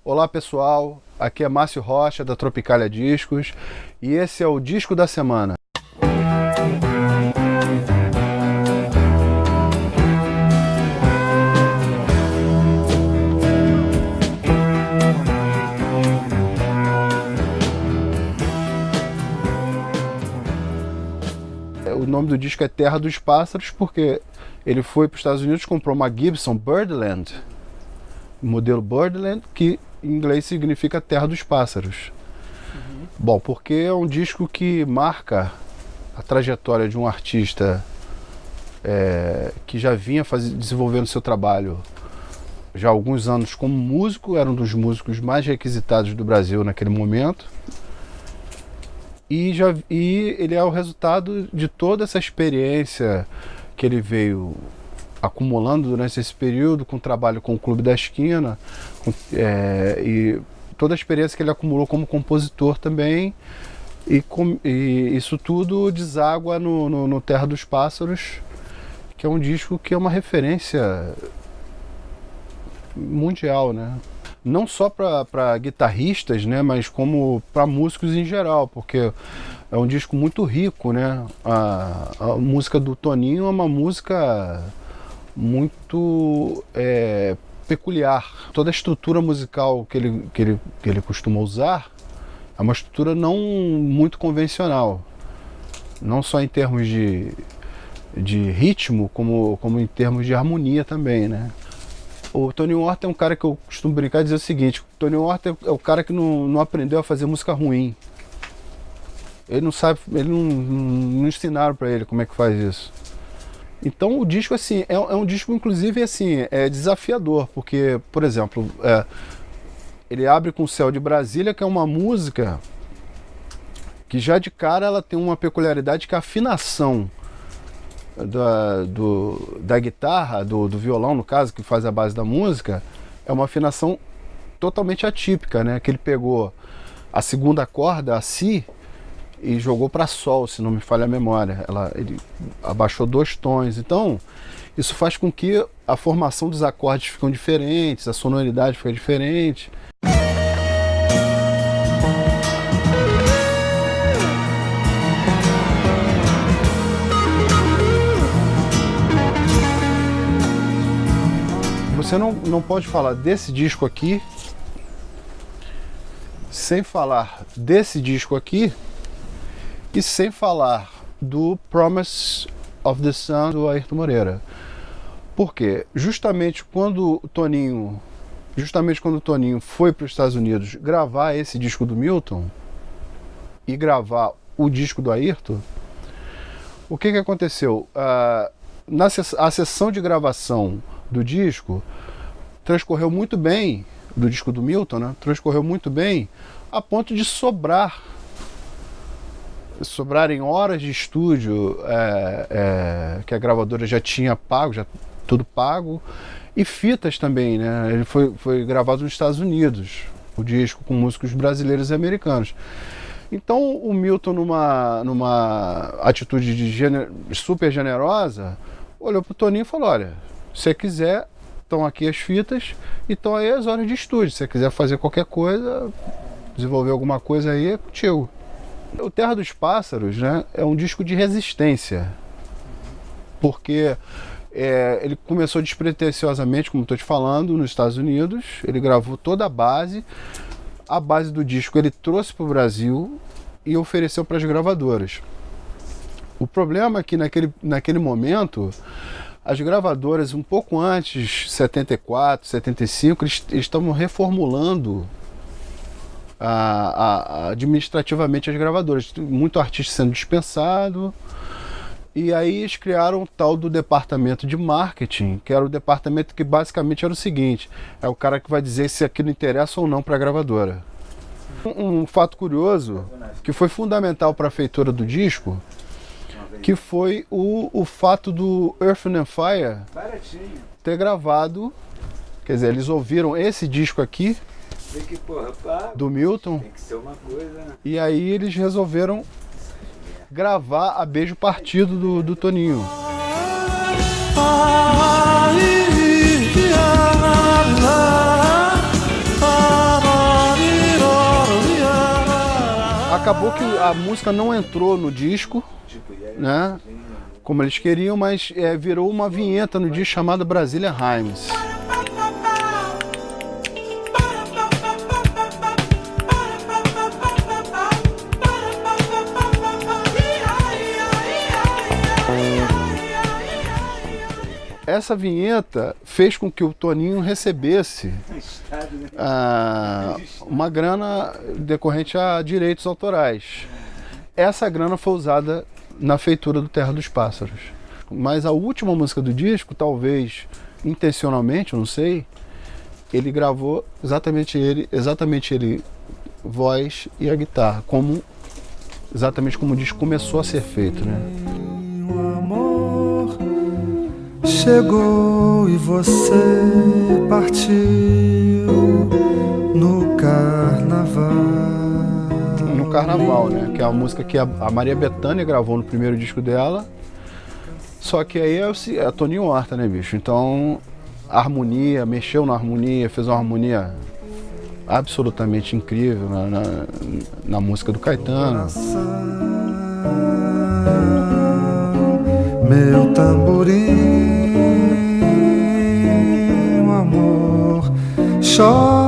Olá pessoal, aqui é Márcio Rocha da Tropicália Discos e esse é o Disco da Semana. O nome do disco é Terra dos Pássaros porque ele foi para os Estados Unidos, comprou uma Gibson Birdland, modelo Birdland, que em inglês significa Terra dos Pássaros. Bom, porque é um disco que marca a trajetória de um artista que já vinha desenvolvendo seu trabalho já há alguns anos como músico, era um dos músicos mais requisitados do Brasil naquele momento. E ele é o resultado de toda essa experiência que ele veio acumulando durante esse período, com trabalho com o Clube da Esquina, e toda a experiência que ele acumulou como compositor também, e isso tudo deságua no Terra dos Pássaros, que é um disco que é uma referência mundial, né? Não só para guitarristas, né, mas como para músicos em geral, porque é um disco muito rico, né? A música do Toninho é uma música muito peculiar. Toda a estrutura musical que ele costuma usar é uma estrutura não muito convencional, não só em termos de ritmo, como em termos de harmonia também, né? O Toninho Horta é um cara que eu costumo brincar e dizer o seguinte: o Toninho Horta é o cara que não aprendeu a fazer música ruim. Ele não sabe, não ensinaram para ele como é que faz isso. Então o disco assim é um disco, inclusive, assim, é desafiador, porque, por exemplo, ele abre com O Céu de Brasília, que é uma música que já de cara ela tem uma peculiaridade, que a afinação da guitarra, do violão, no caso, que faz a base da música, é uma afinação totalmente atípica, né? Que ele pegou a segunda corda, a Si, e jogou para Sol, se não me falha a memória. Ele abaixou 2 tons. Então, isso faz com que a formação dos acordes fiquem diferentes, a sonoridade fica diferente. Você não pode falar desse disco aqui sem falar desse disco aqui e sem falar do Promise of the Sun do Airto Moreira. Por quê? Justamente quando o Toninho foi para os Estados Unidos gravar esse disco do Milton e gravar o disco do Airto, o que aconteceu? A sessão de gravação do disco transcorreu muito bem, do disco do Milton, né? Transcorreu muito bem, a ponto de sobrarem horas de estúdio que a gravadora já tinha pago, já tudo pago, e fitas também, né? Ele foi gravado nos Estados Unidos, o disco, com músicos brasileiros e americanos. Então o Milton, numa atitude super generosa, olhou pro Toninho e falou: olha, se você quiser, estão aqui as fitas e estão aí as horas de estúdio. Se você quiser fazer qualquer coisa, desenvolver alguma coisa aí, é contigo. O Terra dos Pássaros, né, é um disco de resistência, porque ele começou despretensiosamente, como estou te falando, nos Estados Unidos. Ele gravou toda a base do disco ele trouxe para o Brasil e ofereceu para as gravadoras. O problema é que naquele momento as gravadoras, um pouco antes, 74, 75, eles estavam reformulando administrativamente as gravadoras. Muito artista sendo dispensado. E aí eles criaram o tal do departamento de marketing, que era o departamento que basicamente era o seguinte: é o cara que vai dizer se aquilo interessa ou não para a gravadora. Um fato curioso, que foi fundamental para a feitura do disco, que foi o fato do Earth, Wind & Fire ter gravado, quer dizer, eles ouviram esse disco aqui, do Milton, e aí eles resolveram gravar a Beijo Partido do Toninho. acabou que a música não entrou no disco, né? Como eles queriam, mas virou uma vinheta no disco chamada Brasília Rhymes. Essa vinheta fez com que o Toninho recebesse uma grana decorrente a direitos autorais. Essa grana foi usada na feitura do Terra dos Pássaros. Mas a última música do disco, talvez intencionalmente, eu não sei, ele gravou exatamente ele, voz e a guitarra, exatamente como o disco começou a ser feito, né? Chegou e você partiu no carnaval. No carnaval, né? Que é a música que a Maria Bethânia gravou no primeiro disco dela. Só que aí é a Toninho Horta, né, bicho? Então, a harmonia, mexeu na harmonia, fez uma harmonia absolutamente incrível na música do Caetano. Meu tamborim, amor, chora.